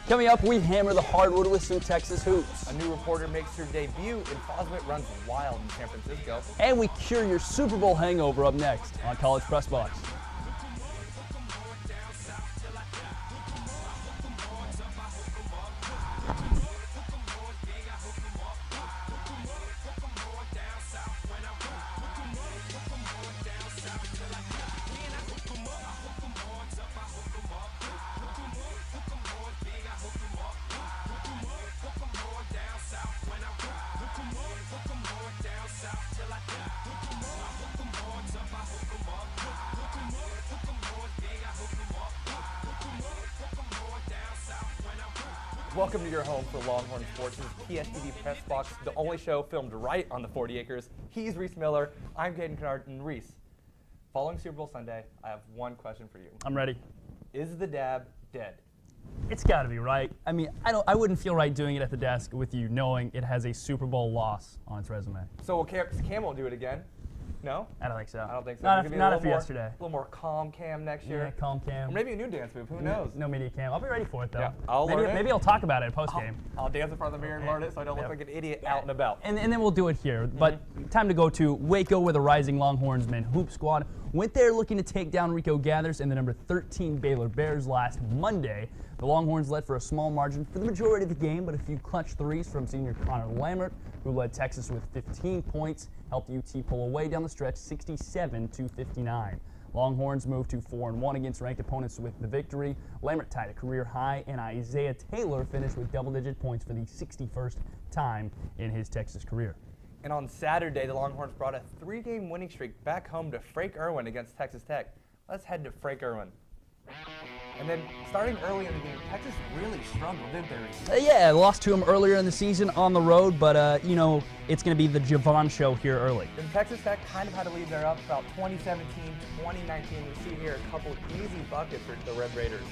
Coming up, we hammer the hardwood with some Texas hoops. A new reporter makes her debut, and Foswit runs wild in San Francisco. And we cure your Super Bowl hangover up next on College Press Box. Welcome to your home for Longhorn Sports' PSTV Press Box, the only show filmed right on the 40 acres. He's Reese Miller, I'm Caden Kinard, and Reese, following Super Bowl Sunday, I have one question for you. I'm ready. Is the dab dead? It's got to be right. I mean, I wouldn't feel right doing it at the desk with you knowing it has a Super Bowl loss on its resume. So Cam won't do it again? No? I don't think so. I don't think so. Not after yesterday. A little more calm Cam next year. Yeah, calm Cam. Or maybe a new dance move, who knows? No media cam. I'll be ready for it, though. Yeah, maybe I'll talk about it post game. I'll dance in front of the mirror and learn it so I don't look like an idiot out and about. And then we'll do it here. But time to go to Waco, where the Rising Longhorns men hoop squad went there looking to take down Rico Gathers and the number 13 Baylor Bears last Monday. The Longhorns led for a small margin for the majority of the game, but a few clutch threes from senior Connor Lammert, who led Texas with 15 points, helped UT pull away down the stretch 67-59. Longhorns moved to 4-1 against ranked opponents with the victory. Lammert tied a career high, and Isaiah Taylor finished with double-digit points for the 61st time in his Texas career. And on Saturday, the Longhorns brought a 3-game winning streak back home to Frank Irwin against Texas Tech. Let's head to Frank Irwin. And then, starting early in the game, Texas really struggled, didn't they? Yeah, lost to him earlier in the season on the road, but, you know, it's going to be the Javon show here early. And Texas Tech kind of had to lead there up about 2017, 2019. We see here a couple easy buckets for the Red Raiders.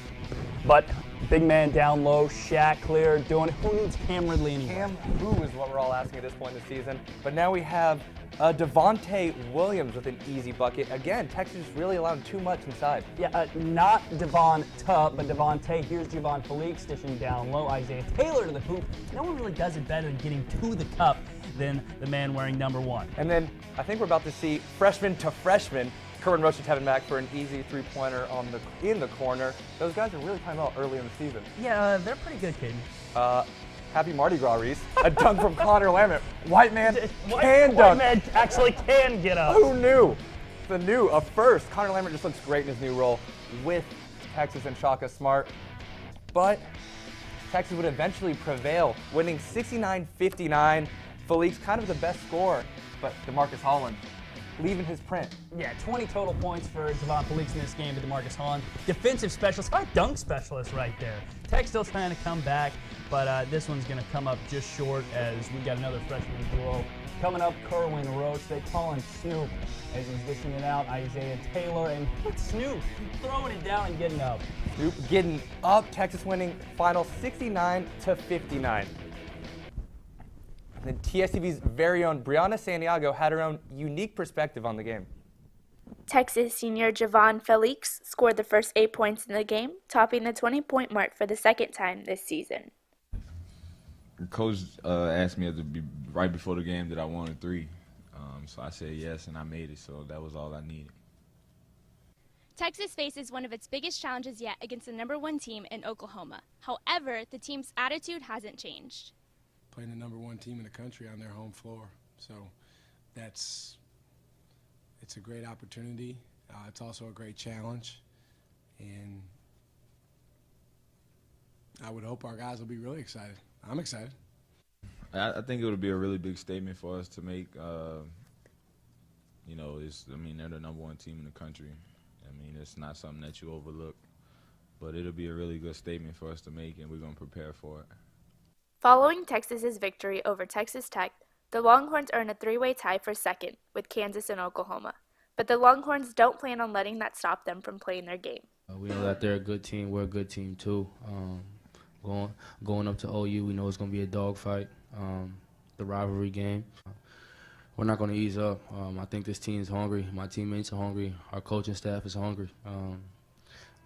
But big man down low, Shaq clear, doing it. Who needs Cam Ridley anymore? Cam who is what we're all asking at this point in the season. But now we have Devontae Williams with an easy bucket. Again, Texas really allowed too much inside. Yeah, not Devon Tubb, but Devontae. Here's Javon Felix stitching down low. Isaiah Taylor to the hoop. No one really does it better than getting to the cup than the man wearing number 1. And then I think we're about to see freshman to freshman, Kerwin Roach and Tevin Mack for an easy three-pointer in the corner. Those guys are really playing well early in the season. Yeah, they're pretty good, Caden. Happy Mardi Gras, Reese. A dunk from Connor Lammert. White man White dunk. man actually can get up. Who knew? A first. Connor Lammert just looks great in his new role with Texas and Shaka Smart. But Texas would eventually prevail, winning 69-59. Felix kind of the best scorer, but DeMarcus Holland leaving his print. Yeah, 20 total points for Javon Felix in this game to DeMarcus Holland. Defensive specialist, kind of dunk specialist right there. Tech still trying to come back, but this one's going to come up just short as we got another freshman duo. Coming up, Kerwin Roach. They call him Snoop as he's dishing it out. Isaiah Taylor, and Snoop throwing it down and getting up. Snoop getting up. Texas winning final 69-59. And then TSTV's very own Brianna Santiago had her own unique perspective on the game. Texas senior Javon Felix scored the first 8 points in the game, topping the 20-point mark for the second time this season. Coach asked me right before the game that I wanted 3. So I said yes, and I made it, so that was all I needed. Texas faces one of its biggest challenges yet against the number 1 team in Oklahoma. However, the team's attitude hasn't changed. Playing the number 1 team in the country on their home floor. So it's a great opportunity. It's also a great challenge. And I would hope our guys will be really excited. I'm excited. I think it would be a really big statement for us to make. They're the number 1 team in the country. It's not something that you overlook. But it'll be a really good statement for us to make, and we're going to prepare for it. Following Texas's victory over Texas Tech, the Longhorns earn a 3-way tie for second with Kansas and Oklahoma. But the Longhorns don't plan on letting that stop them from playing their game. We know that they're a good team. We're a good team, too. Going up to OU, we know it's going to be a dogfight, the rivalry game. We're not going to ease up. I think this team is hungry. My teammates are hungry. Our coaching staff is hungry.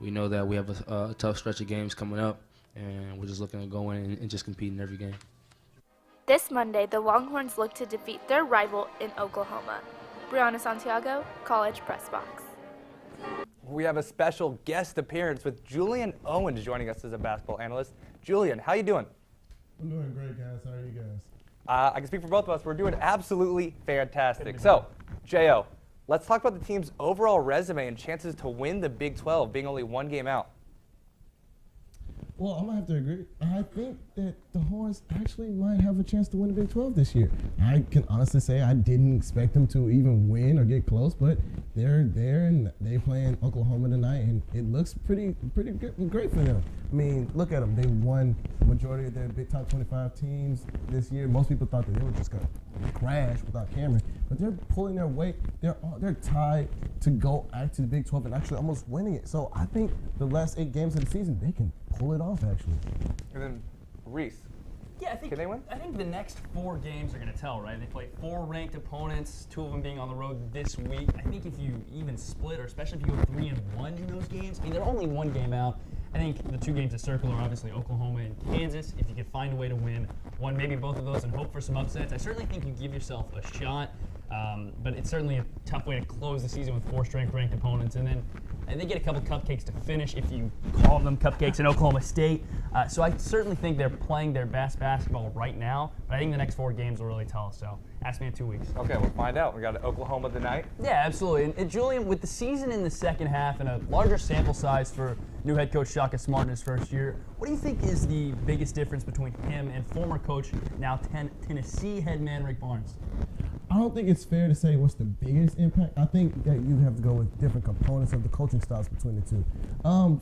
We know that we have a tough stretch of games coming up, and we're just looking to go in and just compete in every game. This Monday, the Longhorns look to defeat their rival in Oklahoma. Brianna Santiago, College Press Box. We have a special guest appearance with Julien Owens joining us as a basketball analyst. Julien, how you doing? I'm doing great, guys. How are you guys? I can speak for both of us. We're doing absolutely fantastic. So, J.O., let's talk about the team's overall resume and chances to win the Big 12, being only one game out. Well, I'm going to have to agree. I think that the Horns actually might have a chance to win the Big 12 this year. I can honestly say I didn't expect them to even win or get close, but they're there and they playing Oklahoma tonight, and it looks pretty good, great for them. I mean, look at them. They won the majority of their Big Top 25 teams this year. Most people thought that they were just going to crash without Cameron, but they're pulling their weight. They're tied to go out to the Big 12 and actually almost winning it. So I think the last 8 games of the season, they can pull it off, actually. And then, Reese. Yeah, I think, Can they win? I think the next 4 games are going to tell, right? They play 4 ranked opponents, 2 of them being on the road this week. I think if you even split, or especially if you go 3-1 in those games, I mean, they're only 1 game out. I think the 2 games to circle are obviously Oklahoma and Kansas. If you could find a way to win one, maybe both of those, and hope for some upsets, I certainly think you give yourself a shot. But it's certainly a tough way to close the season with 4 strength ranked opponents. And then they get a couple cupcakes to finish, if you call them cupcakes, in Oklahoma State. So I certainly think they're playing their best basketball right now. But I think the next 4 games will really tell us. So ask me in 2 weeks. Okay, we'll find out. We got Oklahoma tonight. Yeah, absolutely. And Julien, with the season in the second half and a larger sample size for new head coach Shaka Smart in his first year, what do you think is the biggest difference between him and former coach, now Tennessee head man Rick Barnes? I don't think it's fair to say what's the biggest impact. I think that you have to go with different components of the coaching styles between the two.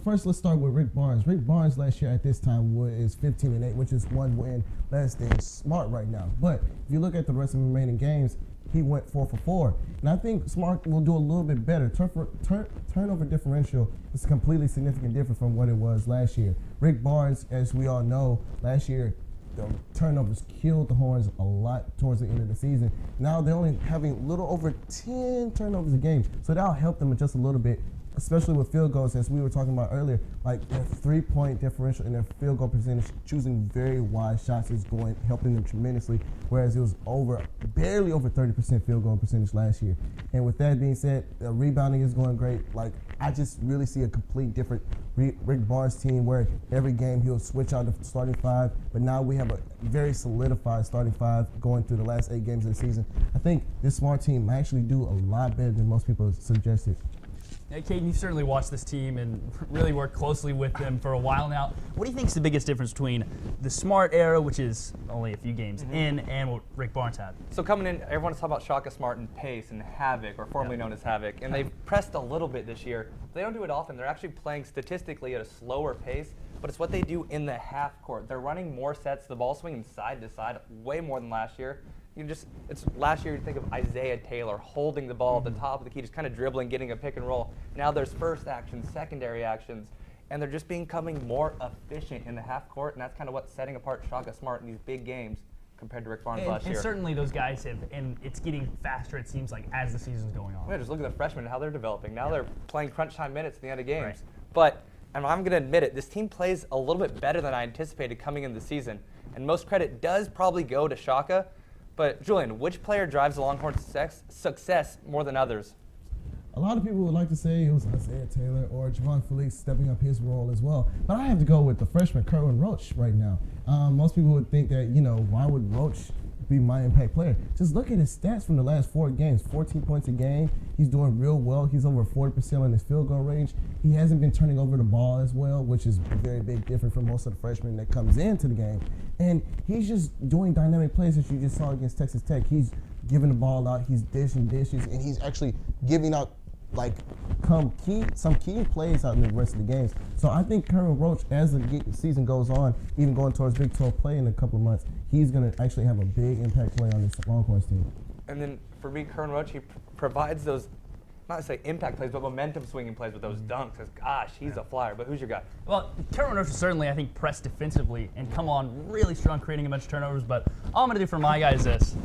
First, let's start with Rick Barnes. Rick Barnes last year at this time is 15-8, which is 1 win less than Smart right now. But if you look at the rest of the remaining games, he went 4 for 4. And I think Smart will do a little bit better. Turnover differential is completely significant different from what it was last year. Rick Barnes, as we all know, last year, the turnovers killed the Horns a lot towards the end of the season. Now they're only having a little over 10 turnovers a game, so that'll help them just a little bit, especially with field goals, as we were talking about earlier. Like their 3-point differential and their field goal percentage, choosing very wide shots is helping them tremendously, whereas it was barely over 30% field goal percentage last year. And with that being said, the rebounding is going great. Like I just really see a complete different Rick Barnes team where every game he'll switch out the starting 5, but now we have a very solidified starting 5 going through the last 8 games of the season. I think this Smart team might actually do a lot better than most people suggested. Yeah, Caden, you've certainly watched this team and really worked closely with them for a while now. What do you think is the biggest difference between the Smart era, which is only a few games in, and what Rick Barnes had? So coming in, everyone's talking about Shaka Smart and pace and Havoc, or formerly known as Havoc, and they've pressed a little bit this year. They don't do it often. They're actually playing statistically at a slower pace, but it's what they do in the half court. They're running more sets, the ball swinging side to side, way more than last year. It's last year you think of Isaiah Taylor holding the ball at the top of the key, just kind of dribbling, getting a pick and roll. Now there's first actions, secondary actions, and they're just becoming more efficient in the half court, and that's kind of what's setting apart Shaka Smart in these big games compared to Rick Barnes last year. And certainly those guys have, and it's getting faster, it seems like, as the season's going on. Yeah, just look at the freshmen and how they're developing. Now they're playing crunch time minutes at the end of games. Right. But, and I'm going to admit it, this team plays a little bit better than I anticipated coming into the season, and most credit does probably go to Shaka. But, Julien, which player drives the Longhorns' success more than others? A lot of people would like to say it was Isaiah Taylor or Javon Felix stepping up his role as well. But I have to go with the freshman Kerwin Roach right now. Most people would think that, why would Roach be my impact player? Just look at his stats from the last 4 games, 14 points a game. He's doing real well. He's over 40% on his field goal range. He hasn't been turning over the ball as well, which is a very big difference from most of the freshmen that comes into the game. And he's just doing dynamic plays that you just saw against Texas Tech. He's giving the ball out, he's dishing dishes, and he's actually giving out some key plays out in the rest of the games. So I think Kerwin Roach, as the season goes on, even going towards Big 12 play in a couple of months, he's going to actually have a big impact play on this Longhorns team. And then for me, Kerwin Roach, he provides those, not to say impact plays, but momentum swinging plays with those dunks. Gosh, he's a flyer. But who's your guy? Well, Kerwin Roach is certainly, I think, pressed defensively and come on really strong, creating a bunch of turnovers. But all I'm going to do for my guy is this.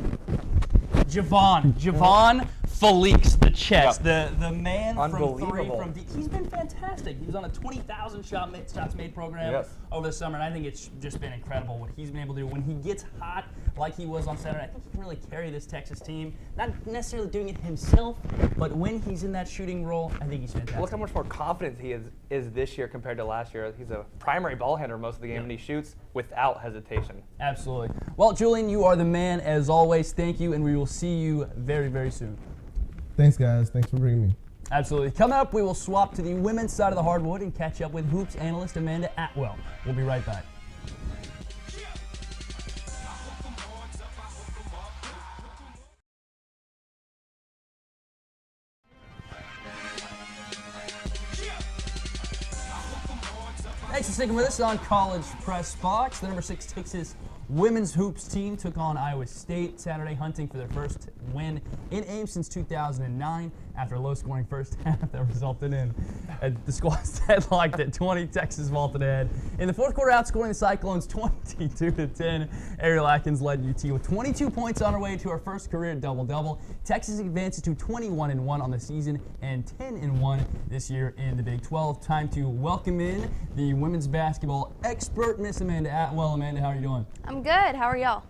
Javon Felix, the chest, the man from Unbelievable. three. He's been fantastic. He was on a 20,000 shots made program over the summer, and I think it's just been incredible what he's been able to do. When he gets hot, like he was on Saturday, I think he can really carry this Texas team. Not necessarily doing it himself, but when he's in that shooting role, I think he's fantastic. Look how much more confident he is this year compared to last year. He's a primary ball handler most of the game, and he shoots without hesitation. Absolutely. Well, Julien, you are the man as always. Thank you, and we will see you very, very soon. Thanks, guys. Thanks for bringing me. Absolutely. Coming up, we will swap to the women's side of the hardwood and catch up with hoops analyst Amanda Atwell. We'll be right back. Thanks for sticking with us on College Press Box. The number 6 Texas women's hoops team took on Iowa State Saturday, hunting for their first win in Ames since 2009 after a low-scoring first half that resulted in the squad's deadlocked at 20. Texas vaulted ahead in the fourth quarter, outscoring the Cyclones 22-10. Ariel Atkins led UT with 22 points on her way to her first career double-double. Texas advances to 21-1 on the season and 10-1 this year in the Big 12. Time to welcome in the women's basketball expert, Miss Amanda Atwell. Amanda, how are you doing? I'm good. How are y'all?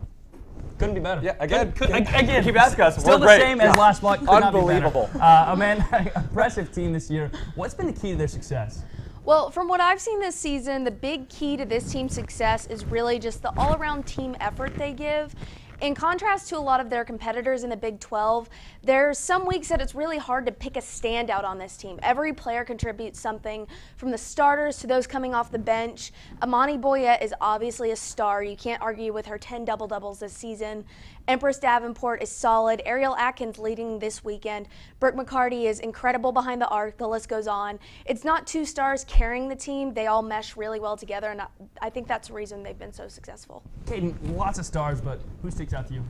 Couldn't be better. Yeah, again, Again, keep asking us. Still We're the great. same as last block. Could not be better. Unbelievable. Amanda, impressive team this year. What's been the key to their success? Well, from what I've seen this season, the big key to this team's success is really just the all-around team effort they give. In contrast to a lot of their competitors in the Big 12, there's some weeks that it's really hard to pick a standout on this team. Every player contributes something, from the starters to those coming off the bench. Amani Boyette is obviously a star. You can't argue with her 10 double-doubles this season. Empress Davenport is solid. Ariel Atkins leading this weekend. Brooke McCarty is incredible behind the arc. The list goes on. It's not two stars carrying the team. They all mesh really well together, and I think that's the reason they've been so successful. Caden, lots of stars, but who sticks out to you?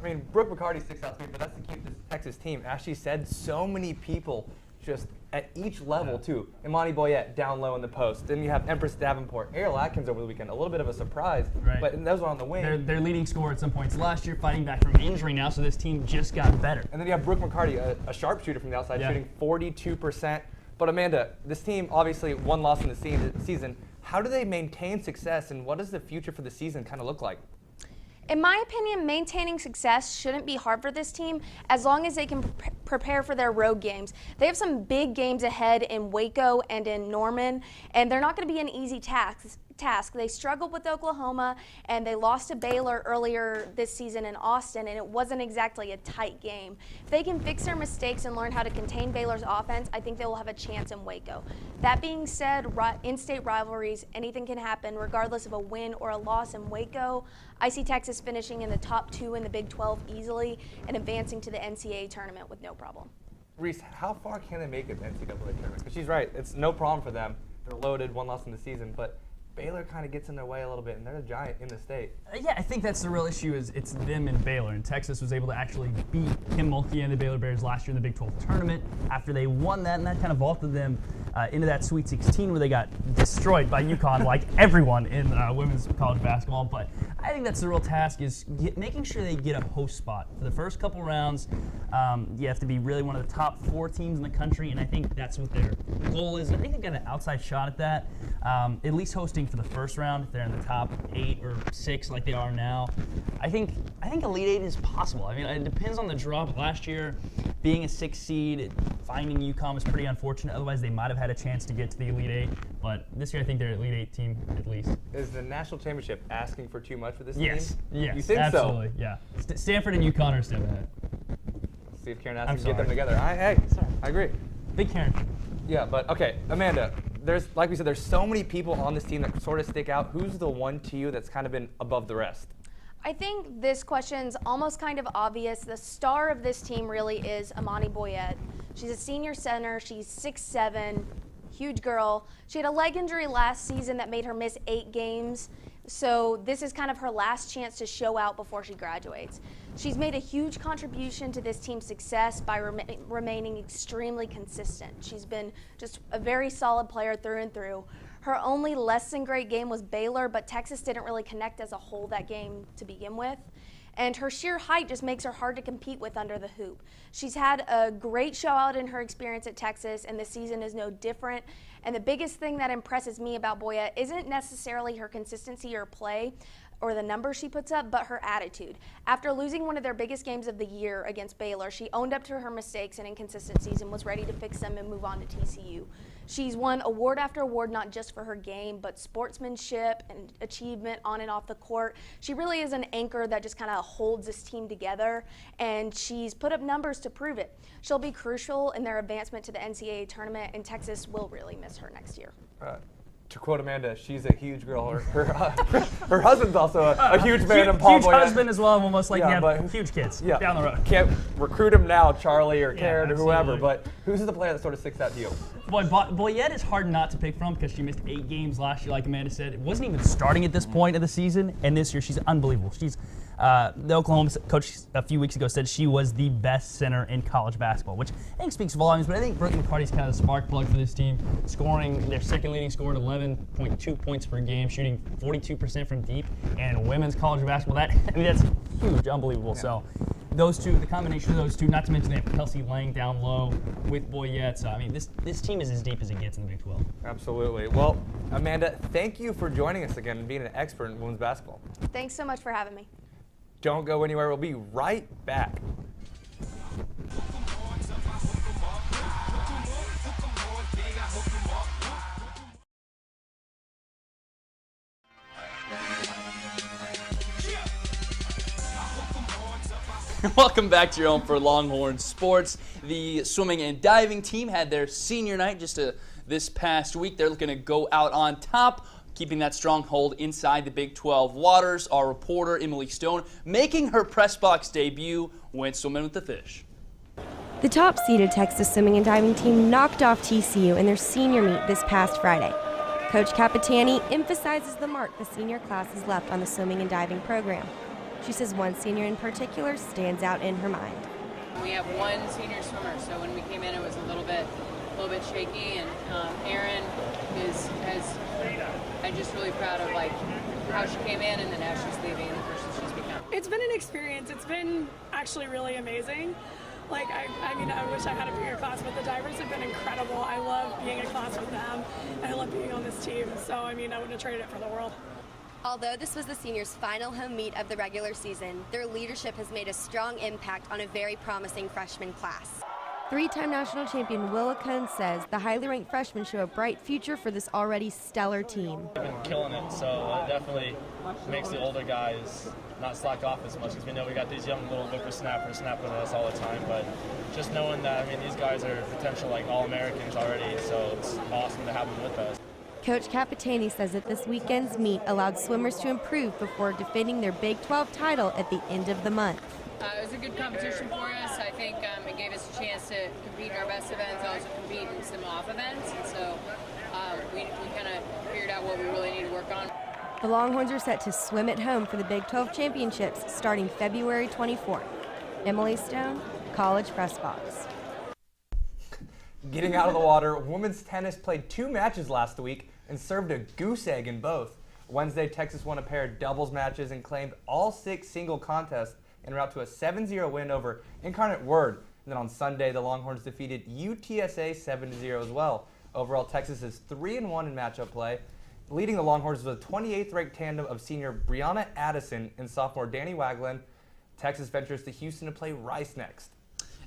I mean, Brooke McCarty sticks out to me, but that's the key to this Texas team. As she said, so many people just at each level, too. Imani Boyette down low in the post. Then you have Empress Davenport. Ariel Atkins over the weekend, a little bit of a surprise, but those were on the wing. Their leading scorer at some points last year, fighting back from injury now, so this team just got better. And then you have Brooke McCarty, a sharpshooter from the outside, shooting 42%. But Amanda, this team obviously one loss in the season. How do they maintain success, and what does the future for the season kind of look like? In my opinion, maintaining success shouldn't be hard for this team as long as they can prepare for their road games. They have some big games ahead in Waco and in Norman, and they're not going to be an easy task. They struggled with Oklahoma, and they lost to Baylor earlier this season in Austin, and it wasn't exactly a tight game. If they can fix their mistakes and learn how to contain Baylor's offense, I think they will have a chance in Waco. That being said, in-state rivalries, anything can happen regardless of a win or a loss in Waco. I see Texas finishing in the top 2 in the Big 12 easily and advancing to the NCAA tournament with no problem. Reese, how far can they make it to the NCAA tournament? Because she's right, it's no problem for them. They're loaded, one loss in the season, but Baylor kind of gets in their way a little bit, and they're a giant in the state. Yeah, I think that's the real issue is it's them and Baylor. And Texas was able to actually beat Kim Mulkey and the Baylor Bears last year in the Big 12 tournament after they won that, and that kind of vaulted them into that Sweet 16 where they got destroyed by UConn like everyone in women's college basketball. But I think that's the real task is making sure they get a host spot. For the first couple rounds, you have to be really one of the top 4 teams in the country, and I think that's what their goal is. I think they've got an outside shot at that, at least hosting for the first round if they're in the top 8 or 6 like they are now. I think Elite 8 is possible. I mean, it depends on the draw, but last year being a 6 seed, finding UConn was pretty unfortunate. Otherwise, they might have had a chance to get to the Elite 8, but this year I think they're an Elite 8 team at least. Is the national championship asking for too much for this Yes, team? yes, You think absolutely, yeah. Stanford and UConn are still ahead. Let's see if Karen I'm asks to get them sorry. together. I agree. Big Karen. Yeah, but okay, Amanda, like we said, there's so many people on this team that sort of stick out. Who's the one to you that's kind of been above the rest? I think this question's almost kind of obvious. The star of this team really is Amani Boyette. She's a senior center. She's 6'7", huge girl. She had a leg injury last season that made her miss 8 games. So this is kind of her last chance to show out before she graduates. She's made a huge contribution to this team's success by remaining extremely consistent. She's been just a very solid player through and through. Her only less than great game was Baylor, but Texas didn't really connect as a whole that game to begin with. and her sheer height just makes her hard to compete with under the hoop. She's had a great show out in her experience at Texas, and this season is no different. And the biggest thing that impresses me about Boya isn't necessarily her consistency or play or the numbers she puts up, but her attitude. After losing one of their biggest games of the year against Baylor, she owned up to her mistakes and inconsistencies and was ready to fix them and move on to TCU. She's won award after award, not just for her game, but sportsmanship and achievement on and off the court. She really is an anchor that just kind of holds this team together, and she's put up numbers to prove it. She'll be crucial in their advancement to the NCAA tournament, and Texas will really miss her next year. To quote Amanda, she's a huge girl. Her husband's also a huge man in Paul Huge Boya. husband as well, and will most likely Yeah, have but- huge kids Yeah. down the road. Can't recruit him now, Charlie or Karen or whoever, absolutely. but who's the player that sort of sticks out to you? Boy, Boyette is hard not to pick from because she missed 8 games last year, like Amanda said. It wasn't even starting at this point of the season, and this year she's unbelievable. She's the Oklahoma coach a few weeks ago said she was the best center in college basketball, which I think speaks volumes, but I think Brooke McCarty's kind of the spark plug for this team, scoring their second leading scorer at 11.2 points per game, shooting 42% from deep, and women's college basketball, that's huge, unbelievable. Yeah. So those two, the combination of those two, not to mention they have Kelsey Lang down low with Boyette. So, I mean, this team is as deep as it gets in the Big 12. Absolutely. Well, Amanda, thank you for joining us again and being an expert in women's basketball. Thanks so much for having me. Don't go anywhere. We'll be right back. Welcome back to your home for Longhorn Sports. The swimming and diving team had their senior night just this past week. They're looking to go out on top, keeping that stronghold inside the Big 12 waters. Our reporter, Emily Stone, making her press box debut, went swimming with the fish. The top-seeded Texas swimming and diving team knocked off TCU in their senior meet this past Friday. Coach Capitani emphasizes the mark the senior class has left on the swimming and diving program. She says one senior in particular stands out in her mind. We have one senior swimmer, so when we came in, it was a little bit shaky. And Erin I'm just really proud of how she came in and then how she's leaving and the person she's become. It's been an experience. It's been actually really amazing. I wish I had a bigger class, but the divers have been incredible. I love being in class with them, and I love being on this team. So, I wouldn't have traded it for the world. Although this was the seniors' final home meet of the regular season, their leadership has made a strong impact on a very promising freshman class. Three-time national champion Willa Cohn says the highly ranked freshmen show a bright future for this already stellar team. We've been killing it, so it definitely makes the older guys not slack off as much, because we know we got these young little whippersnappers snapping at us all the time, but just knowing that, these guys are potential All-Americans already, so it's awesome to have them with us. Coach Capitani says that this weekend's meet allowed swimmers to improve before defending their Big 12 title at the end of the month. It was a good competition for us. I think it gave us a chance to compete in our best events, also compete in some off events, and so we kind of figured out what we really need to work on. The Longhorns are set to swim at home for the Big 12 Championships starting February 24th. Emily Stone, College Press Box. Getting out of the water, women's tennis played 2 matches last week and served a goose egg in both. Wednesday, Texas won a pair of doubles matches and claimed all 6 single contests en route to a 7-0 win over Incarnate Word. And then on Sunday, the Longhorns defeated UTSA 7-0 as well. Overall, Texas is 3-1 in matchup play. Leading the Longhorns was a 28th ranked tandem of senior Brianna Addison and sophomore Danny Wagland. Texas ventures to Houston to play Rice next.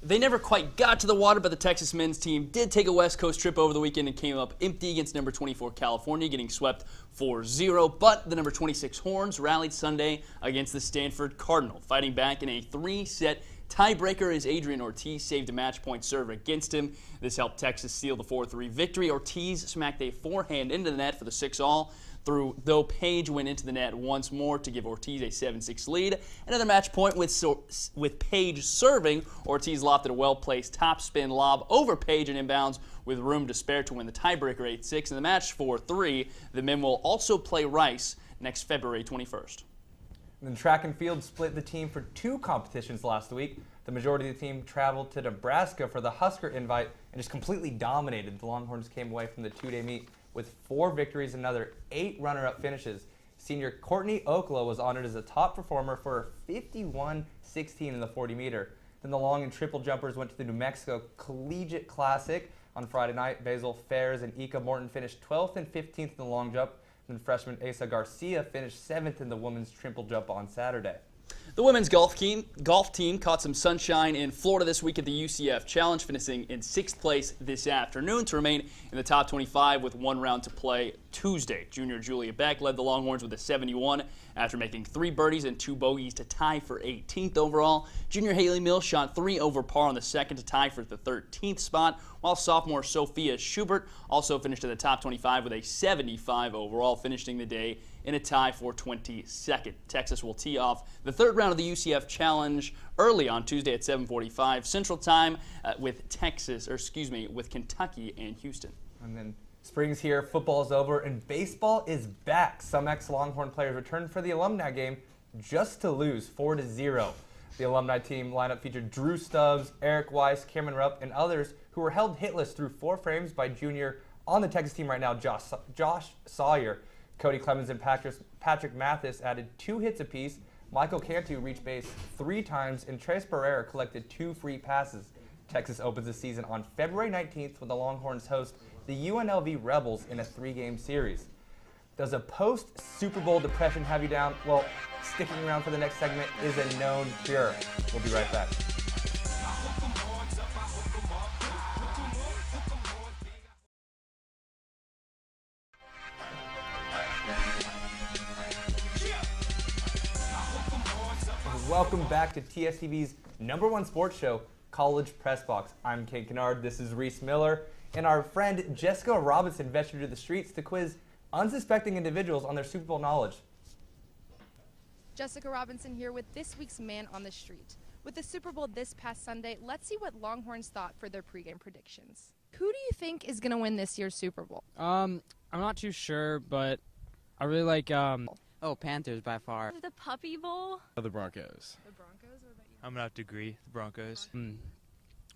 They never quite got to the water, but the Texas men's team did take a West Coast trip over the weekend and came up empty against number 24 California, getting swept 4-0. But the number 26 Horns rallied Sunday against the Stanford Cardinal, fighting back in a 3-set tiebreaker as Adrian Ortiz saved a match point serve against him. This helped Texas seal the 4-3 victory. Ortiz smacked a forehand into the net for the 6-all. Though Page went into the net once more to give Ortiz a 7-6 lead. Another match point with Page serving. Ortiz lofted a well-placed topspin lob over Page and inbounds with room to spare to win the tiebreaker 8-6. In the match 4-3, the men will also play Rice next February 21st. And then track and field split the team for 2 competitions last week. The majority of the team traveled to Nebraska for the Husker invite and just completely dominated. The Longhorns came away from the 2-day meet with 4 victories and another 8 runner-up finishes. Senior Courtney Okla was honored as a top performer for 51-16 in the 40-meter. Then the long and triple jumpers went to the New Mexico Collegiate Classic on Friday night. Basil Fares and Ika Morton finished 12th and 15th in the long jump. Then freshman Asa Garcia finished 7th in the women's triple jump on Saturday. The women's golf team caught some sunshine in Florida this week at the UCF Challenge, finishing in 6th place this afternoon to remain in the top 25 with 1 round to play Tuesday. Junior Julia Beck led the Longhorns with a 71 after making 3 birdies and 2 bogeys to tie for 18th overall. Junior Haley Mills shot 3 over par on the second to tie for the 13th spot, while sophomore Sophia Schubert also finished in the top 25 with a 75 overall, finishing the day in a tie for 22nd. Texas will tee off the 3rd round of the UCF Challenge early on Tuesday at 7:45 Central Time with Kentucky and Houston. And then spring's here, football's over, and baseball is back. Some ex-Longhorn players returned for the alumni game just to lose 4-0. The alumni team lineup featured Drew Stubbs, Eric Weiss, Cameron Rupp, and others who were held hitless through 4 frames by junior on the Texas team right now, Josh Sawyer. Cody Clemens and Patrick Mathis added 2 hits apiece. Michael Cantu reached base 3 times, and Tres Pereira collected 2 free passes. Texas opens the season on February 19th when the Longhorns host the UNLV Rebels in a 3-game series. Does a post-Super Bowl depression have you down? Well, sticking around for the next segment is a known cure. We'll be right back. Welcome back to TSTV's #1 sports show, College Press Box. I'm Caden Kinard, this is Reese Miller, and our friend Jessica Robinson ventured to the streets to quiz unsuspecting individuals on their Super Bowl knowledge. Jessica Robinson here with this week's Man on the Street. With the Super Bowl this past Sunday, let's see what Longhorns thought for their pregame predictions. Who do you think is going to win this year's Super Bowl? I'm not too sure, but I really like Panthers by far. The Puppy Bowl? The Broncos. The Broncos? What about you? I'm going to have to agree. The Broncos.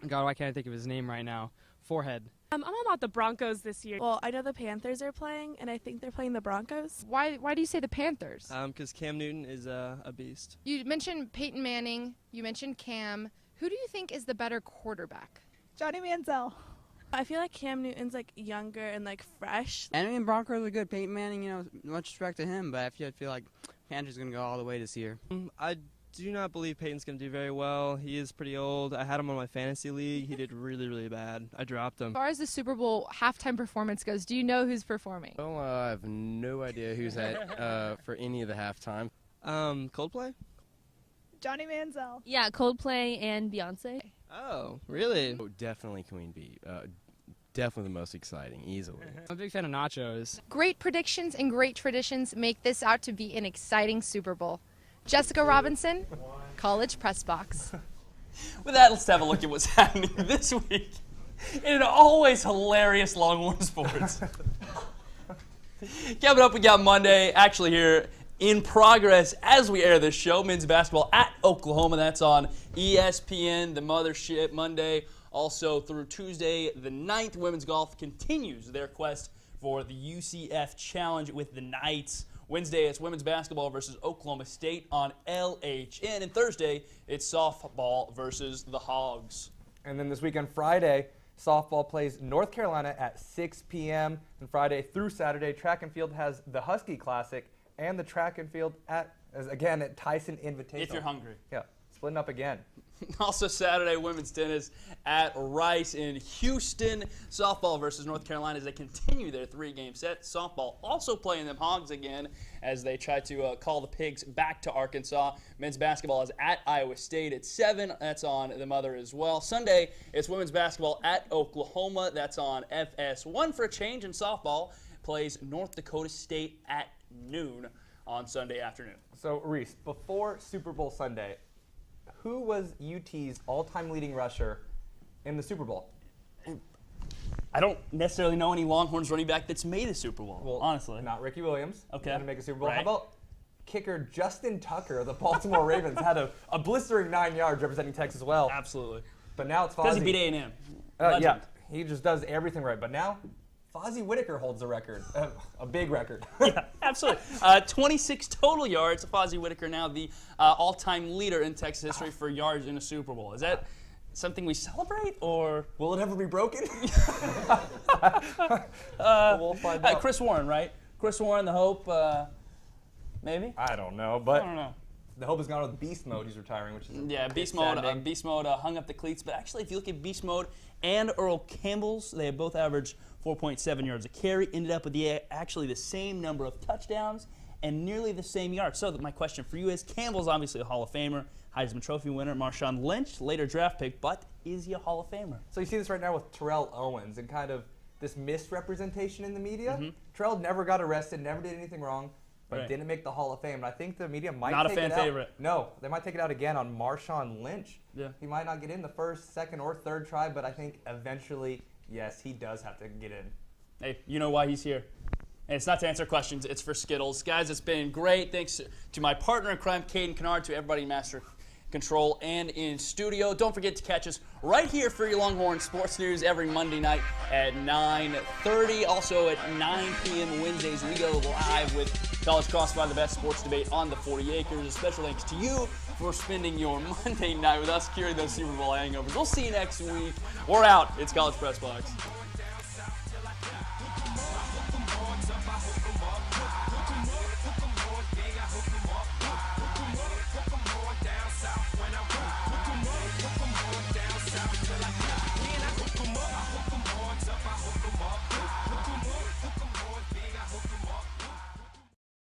God, why can't I think of his name right now? Forehead. I'm all about the Broncos this year. Well, I know the Panthers are playing, and I think they're playing the Broncos. Why do you say the Panthers? Because Cam Newton is a beast. You mentioned Peyton Manning. You mentioned Cam. Who do you think is the better quarterback? Johnny Manziel. I feel like Cam Newton's younger and fresh. And I mean, Broncos are good. Peyton Manning, much respect to him, but I feel like Panthers going to go all the way this year. I do not believe Peyton's going to do very well. He is pretty old. I had him on my fantasy league. He did really, really bad. I dropped him. As far as the Super Bowl halftime performance goes, do you know who's performing? Well, I have no idea who's at for any of the halftime. Coldplay? Johnny Manziel. Yeah, Coldplay and Beyonce. Oh, really? Oh, definitely Queen Bee. Definitely the most exciting, easily. I'm a big fan of nachos. Great predictions and great traditions make this out to be an exciting Super Bowl. Jessica Robinson, College Press Box. With that, let's have a look at what's happening this week in an always hilarious Longhorn Sports. Coming up, we got Monday, actually here in progress as we air this show. Men's basketball at Oklahoma. That's on ESPN, the mothership, Monday. Also through Tuesday the 9th, women's golf continues their quest for the UCF Challenge with the Knights. Wednesday, it's women's basketball versus Oklahoma State on LHN. And Thursday, it's softball versus the Hogs. And then this weekend, Friday, softball plays North Carolina at 6 p.m. And Friday through Saturday, track and field has the Husky Classic and the track and field at Tyson Invitational. If you're hungry. Yeah, splitting up again. Also Saturday, women's tennis at Rice in Houston. Softball versus North Carolina as they continue their 3-game set. Softball also playing them Hogs again as they try to call the Pigs back to Arkansas. Men's basketball is at Iowa State at 7. That's on the Mother as well. Sunday, it's women's basketball at Oklahoma. That's on FS1 for a change. And softball plays North Dakota State at noon on Sunday afternoon. So, Reese, before Super Bowl Sunday, who was UT's all-time leading rusher in the Super Bowl? I don't necessarily know any Longhorns running back that's made a Super Bowl, well, honestly. Not Ricky Williams. Okay. Going to make a Super Bowl. Right. How about kicker Justin Tucker of the Baltimore Ravens? Had a blistering 9 yards representing Texas well. Absolutely. But now it's Fozzie. Because he beat A&M. Yeah, he just does everything right. But now, Fozzie Whitaker holds the record, a big record. Yeah, absolutely. 26 total yards. Fozzie Whitaker now the all-time leader in Texas history for yards in a Super Bowl. Is that something we celebrate, or will it ever be broken? We'll find out. Chris Warren, right? Chris Warren, the hope, maybe? I don't know, but I don't know. The hope has gone with Beast Mode. He's retiring, which is Beast Mode. Beast Mode hung up the cleats, but actually, if you look at Beast Mode and Earl Campbell's, they both averaged 4.7 yards a carry. Ended up with actually the same number of touchdowns and nearly the same yards. So my question for you is: Campbell's obviously a Hall of Famer, Heisman Trophy winner. Marshawn Lynch, later draft pick, but is he a Hall of Famer? So you see this right now with Terrell Owens and kind of this misrepresentation in the media. Terrell never got arrested, never did anything wrong, but didn't make the Hall of Fame. And I think the media might not take a fan it out. favorite. No, they might take it out again on Marshawn Lynch. Yeah. He might not get in the first, second, or third try, but I think eventually, yes, he does have to get in. Hey, you know why he's here. And it's not to answer questions, it's for Skittles. Guys, it's been great. Thanks to my partner in crime, Caden Kinard, to everybody in Master Control and in studio. Don't forget to catch us right here for your Longhorn Sports News every Monday night at 9:30. Also at 9 p.m. Wednesdays, we go live with College Crossfire, the best sports debate on the 40 acres. A special thanks to you for spending your Monday night with us, curing those Super Bowl hangovers. We'll see you next week. We're out. It's College Press Box.